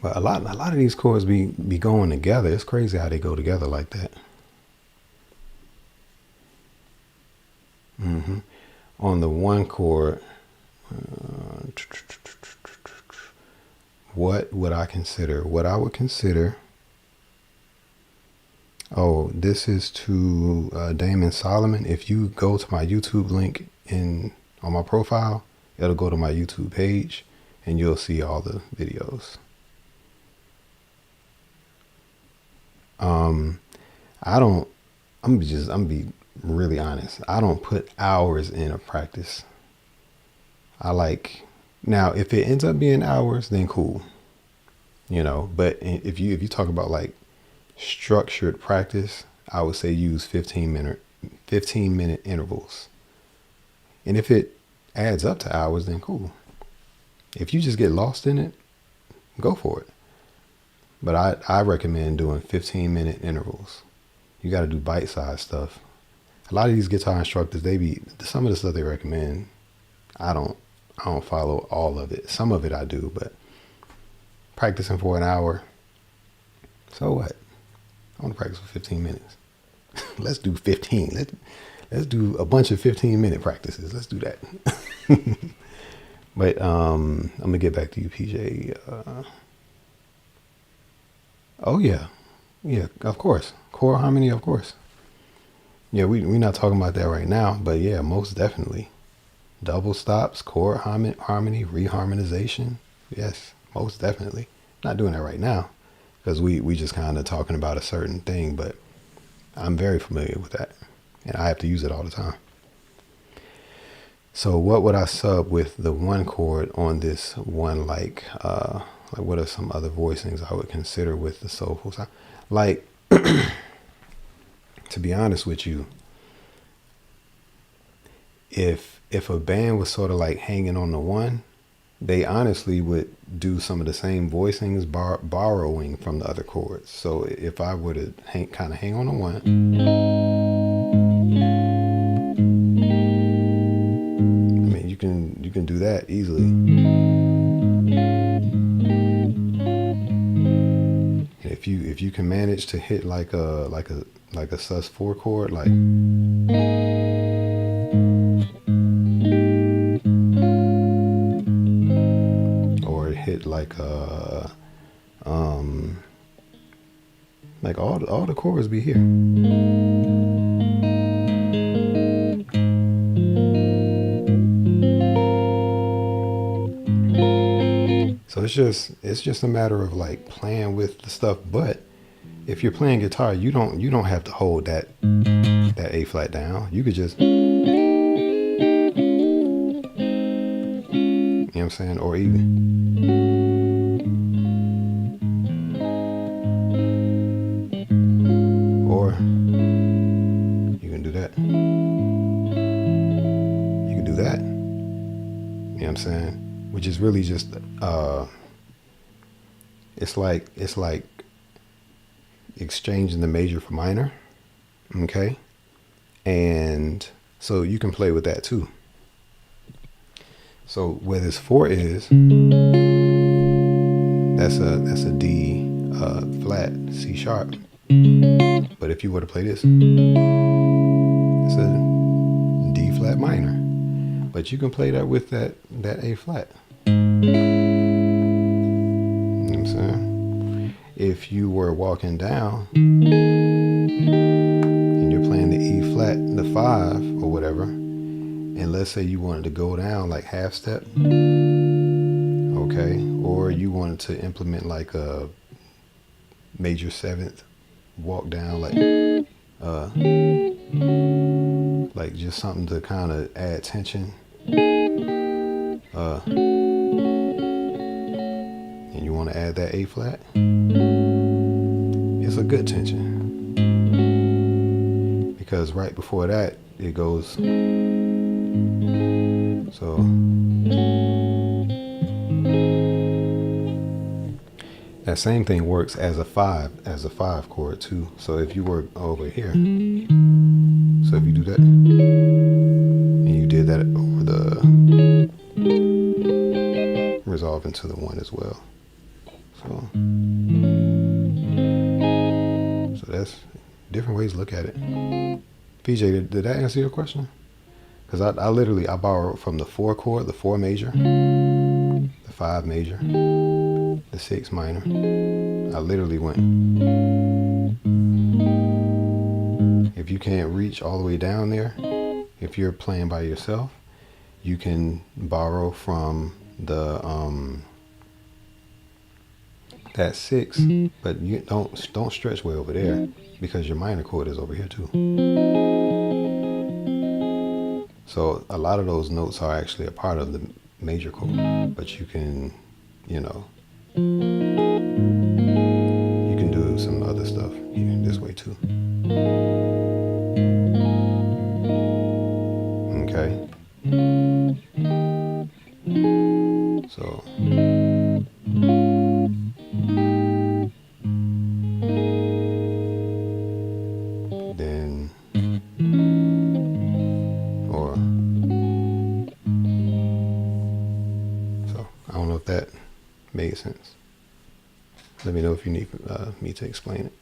But a lot of these chords be going together. It's crazy how they go together like that. On the one chord, what would I consider? What I would consider. Oh, this is to Damon Solomon. If you go to my YouTube link on my profile, it'll go to my YouTube page, and you'll see all the videos. I'm be really honest. I don't put hours in a practice. Now if it ends up being hours, then cool. But if you talk about like structured practice, I would say use 15 minute intervals. And if it adds up to hours, then cool. If you just get lost in it, go for it. But I recommend doing 15-minute intervals. You got to do bite-sized stuff. A lot of these guitar instructors, some of the stuff they recommend, I don't follow all of it. Some of it I do, but practicing for an hour, so what? I want to practice for 15 minutes. Let's do 15. Let's do a bunch of 15-minute practices. Let's do that. But I'm gonna get back to you, PJ. Oh yeah, yeah, of course. Chord harmony, of course. Yeah, we're not talking about that right now, but yeah, most definitely. Double stops, chord harmony, reharmonization. Yes, most definitely. Not doing that right now because we just kind of talking about a certain thing, but I'm very familiar with that, and I have to use it all the time. So what would I sub with the one chord on this one, like what are some other voicings I would consider with the soulful sound? Like, to be honest with you, if a band was sort of like hanging on the one, they honestly would do some of the same voicings, borrowing from the other chords. So if I were to kind of hang on the one, I mean, you can do that easily. And if you can manage to hit like a sus4 chord, like, or hit like all the chords be here. So it's just a matter of like playing with the stuff. But if you're playing guitar, you don't have to hold that A flat down. You could just, you know what I'm saying, or you can do that. You can do that. You know what I'm saying? Which is really just it's like exchanging the major for minor. Okay? And so you can play with that too. So where this 4 is, that's a D flat C sharp. But if you were to play this, it's a D flat minor. But you can play that with that A flat. You know what I'm saying? If you were walking down and you're playing the E flat, the 5 or whatever, and let's say you wanted to go down like half step, okay, or you wanted to implement like a major 7th walk down, like just something to kind of add tension, and you want to add that A flat, it's a good tension, because right before that it goes, so that same thing works as a 5 chord too. So if you were over here, so if you do that and you did that over the resolve into the 1 as well. So that's different ways to look at it. PJ, did that answer your question? Because I literally borrowed from the 4 chord, the 4 major, the 5 major, the 6 minor. I literally went. If you can't reach all the way down there, if you're playing by yourself, you can borrow from the that 6, but you don't stretch way over there, because your minor chord is over here too. So a lot of those notes are actually a part of the major chord, but you can, you can do some other stuff here this way too. Okay. So then, or so I don't know if that made sense. Let me know if you need me to explain it.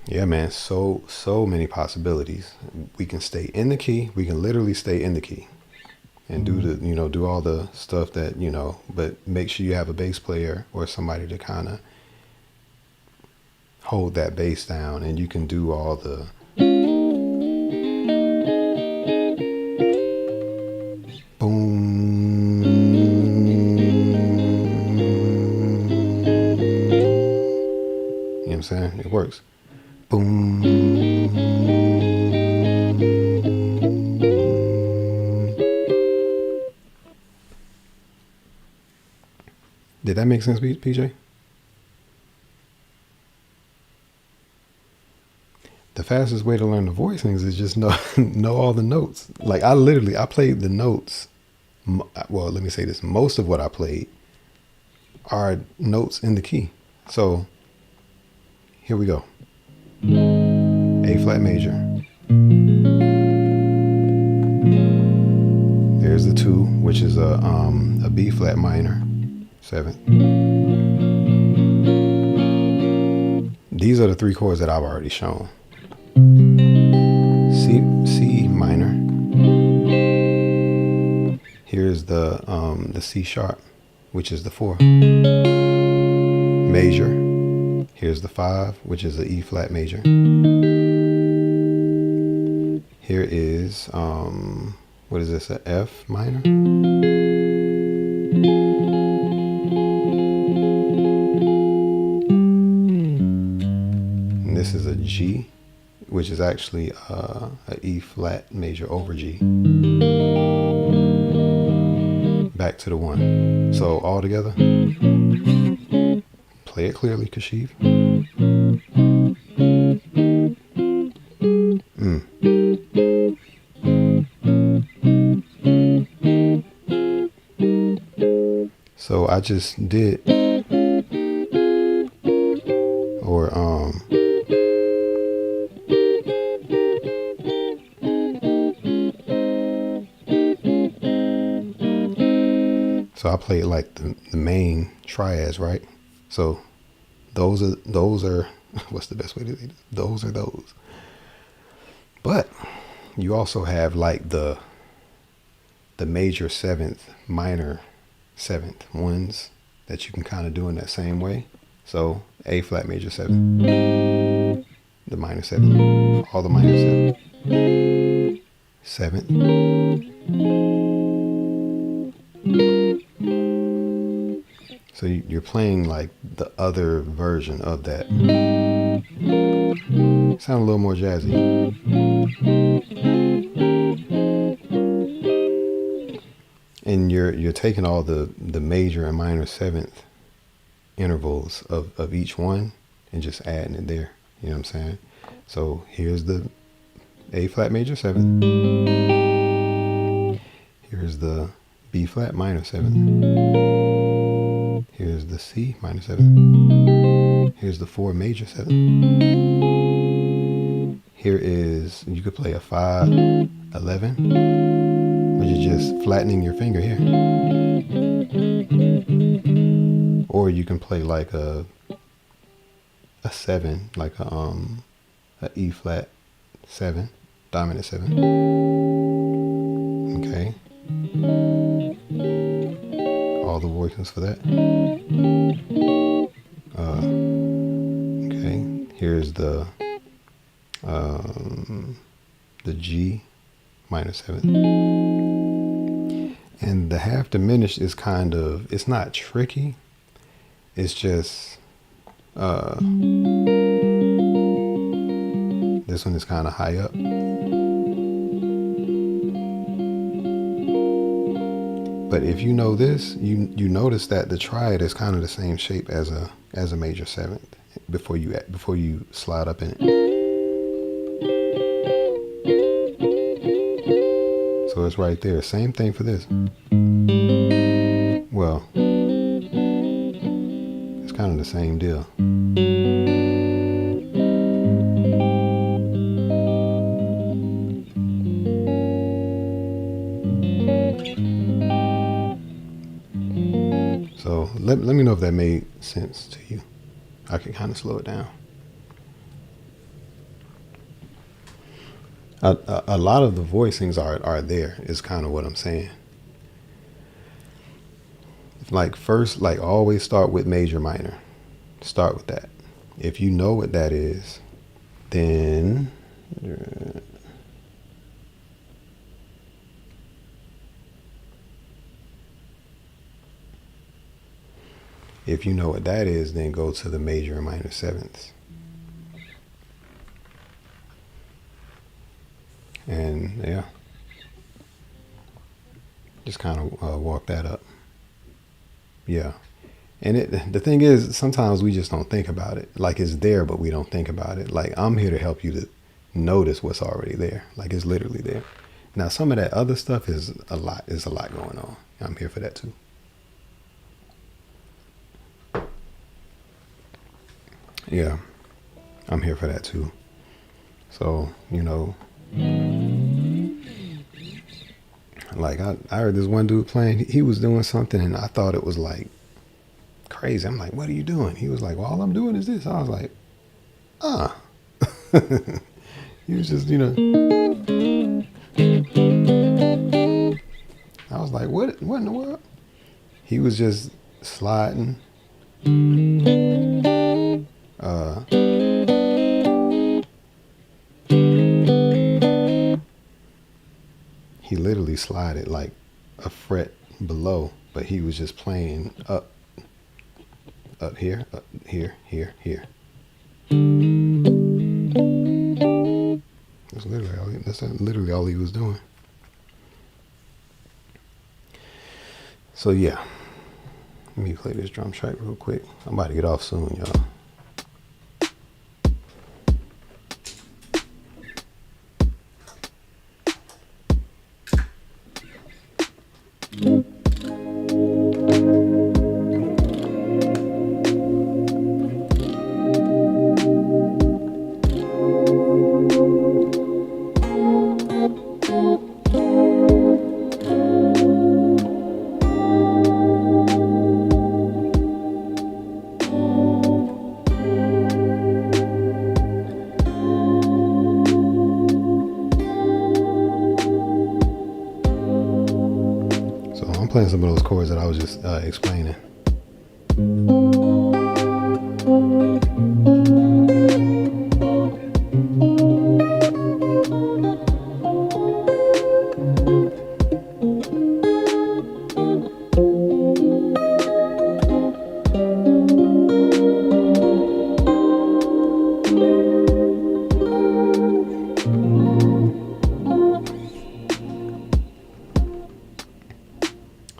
Yeah, man, so many possibilities. We can stay in the key. We can literally stay in the key. and do all the stuff that, but make sure you have a bass player or somebody to kind of hold that bass down, and you can do all the boom. You know what I'm saying? It works. Boom. Did that make sense, PJ? The fastest way to learn the voicings is just know all the notes. Like I played the notes. Well, let me say this. Most of what I played are notes in the key. So here we go. A flat major. There's the 2, which is a B flat minor 7th. These are the 3 chords that I've already shown. C minor. Here's the C sharp, which is the 4. Major. Here's the 5, which is the E flat major. Here is what is this? A F minor. And this is a G, which is actually a E flat major over G. Back to the 1. So all together, play it clearly, Kashif. So I just did, or so I played like the main triads, right? So those are what's the best way to say this? Those are those. But you also have like the major 7th, minor 7th ones that you can kind of do in that same way. So A flat major 7, the minor 7, all the minor 7, 7th. So you're playing like the other version of that. Sound a little more jazzy. And you're taking all the major and minor 7th intervals of each one and just adding it there. You know what I'm saying? So here's the A flat major 7th. Here's the B flat minor 7th. Here's the C minor 7th. Here's the 4 major 7th. Here is, you could play a 5, 11, which is just flattening your finger here. Or you can play like a 7, like a E flat 7, dominant 7. Okay. All the voicings for that. Okay. Here's the G minor 7th. And the half diminished is kind of, it's not tricky. It's just this one is kind of high up. But if you know this, you notice that the triad is kind of the same shape as a major 7th before you slide up in it. So it's right there. Same thing for this. Well, it's kind of the same deal. So let me know if that made sense to you. I can kind of slow it down. A lot of the voicings are there, is kind of what I'm saying. Like first, like always start with major minor. Start with that. If you know what that is, then if you know what that is, then go to the major and minor sevenths. And yeah, just kind of walk that up. Yeah. And the thing is, sometimes we just don't think about it. Like it's there, but we don't think about it. Like I'm here to help you to notice what's already there. Like it's literally there. Now, some of that other stuff is a lot. Is a lot going on. I'm here for that too. Yeah, I'm here for that too. So like I heard this one dude playing. He was doing something, and I thought it was like crazy. I'm like, what are you doing? He was like, well, all I'm doing is this. I was like, ah. He was just, I was like, what in the world? He was just sliding. Uh, he literally slided like a fret below, but he was just playing up here, here. That's literally all he was doing. So yeah, let me play this drum track real quick. I'm about to get off soon, y'all. Playing some of those chords that I was just explaining.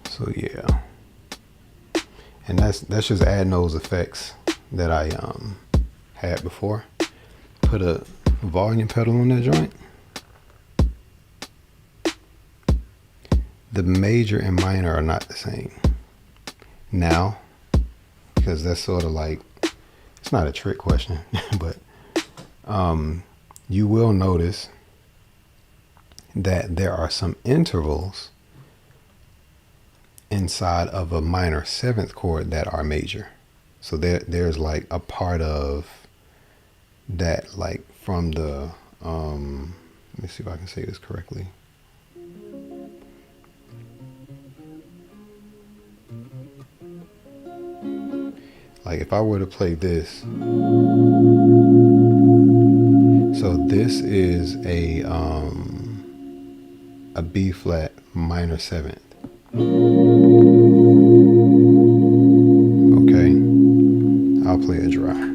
So yeah, and that's just adding those effects that I had before. Put a volume pedal on that joint. The major and minor are not the same now, because that's sort of like, it's not a trick question, but you will notice that there are some intervals inside of a minor seventh chord that are major. So there's like a part of that, like from the let me see if I can say this correctly. Like if I were to play this, so this is a B flat minor seventh. Okay, I'll play a dry.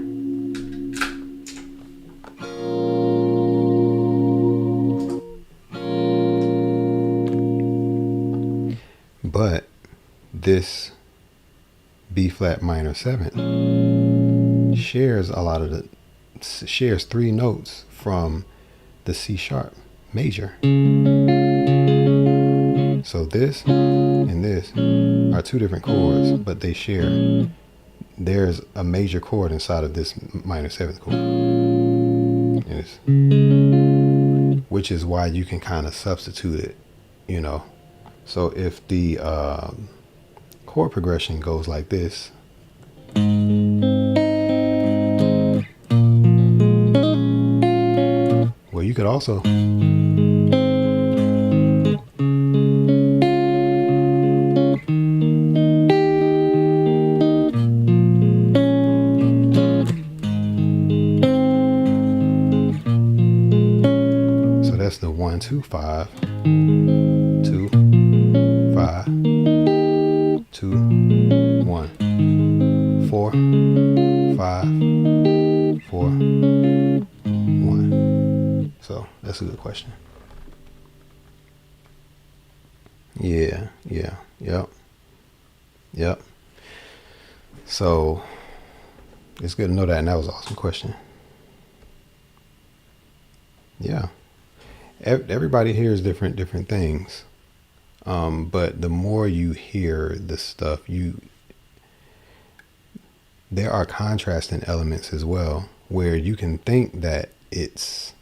But this B flat minor seventh shares shares three notes from the C sharp major. So this and this are two different chords, but they share. There's a major chord inside of this minor seventh chord, which is why you can kind of substitute it, So if the chord progression goes like this, well, you could also that's the 1 2 5 2 5 2 1 4 5 4 1. So that's a good question. Yeah, yep. So it's good to know that, and that was an awesome question. Yeah, everybody hears different things, but the more you hear the stuff, there are contrasting elements as well, where you can think that it's,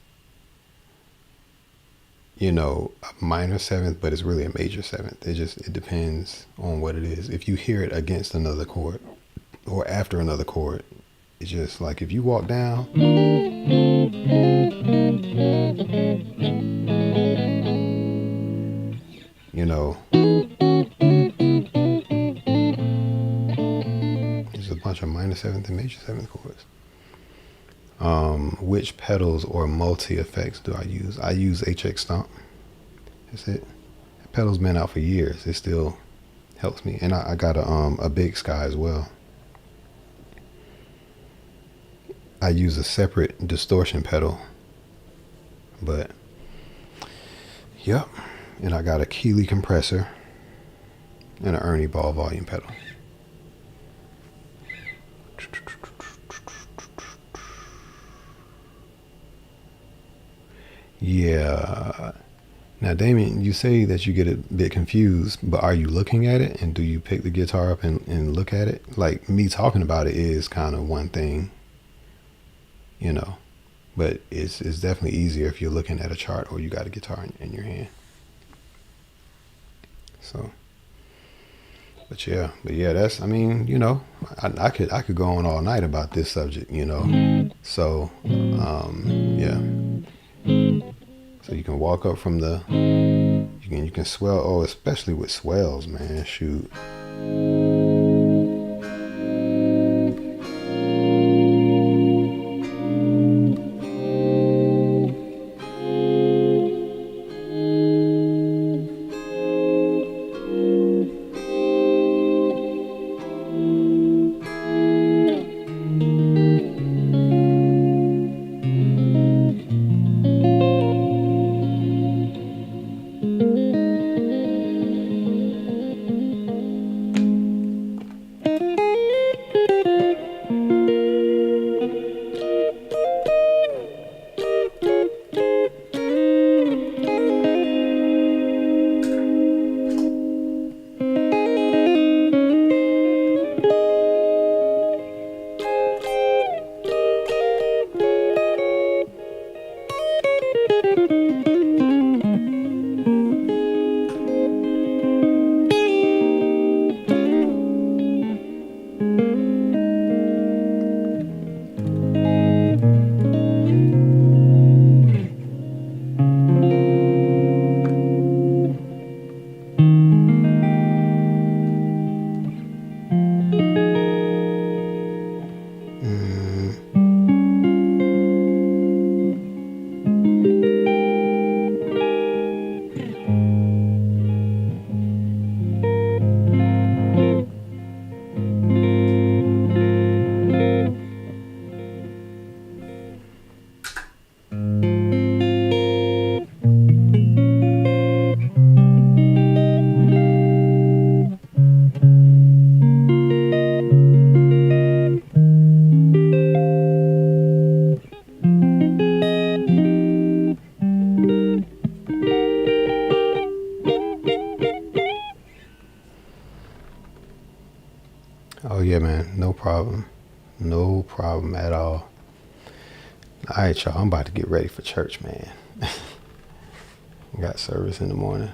a minor seventh, but it's really a major seventh. It depends on what it is. If you hear it against another chord or after another chord, it's just like if you walk down, there's a bunch of minor seventh and major seventh chords. Which pedals or multi effects do I use? I use HX Stomp. That's it. That pedal's been out for years. It still helps me, and I got a Big Sky as well. I use a separate distortion pedal, but yep. And I got a Keeley compressor and an Ernie Ball volume pedal. Yeah. Now, Damien, you say that you get a bit confused, but are you looking at it, and do you pick the guitar up and look at it? Like, me talking about it is kind of one thing, but it's definitely easier if you're looking at a chart or you got a guitar in your hand. So, but yeah, that's, I could go on all night about this subject, So, yeah. So you can walk up from you can swell. Oh, especially with swells, man. Shoot. Oh yeah, man. No problem. No problem at all. All right, y'all. I'm about to get ready for church, man. Got service in the morning.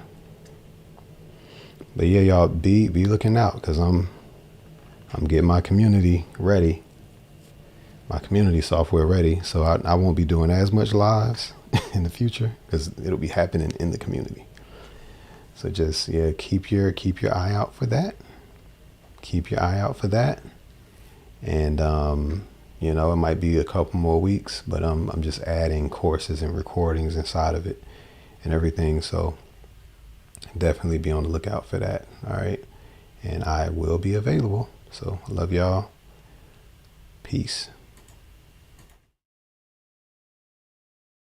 But yeah, y'all be looking out, because I'm getting my community ready. My community software ready. So I won't be doing as much lives in the future, because it'll be happening in the community. So just, yeah, keep your eye out for that. Keep your eye out for that. And, You know, it might be a couple more weeks, but I'm just adding courses and recordings inside of it and everything. So definitely be on the lookout for that. All right. And I will be available. So I love y'all. Peace.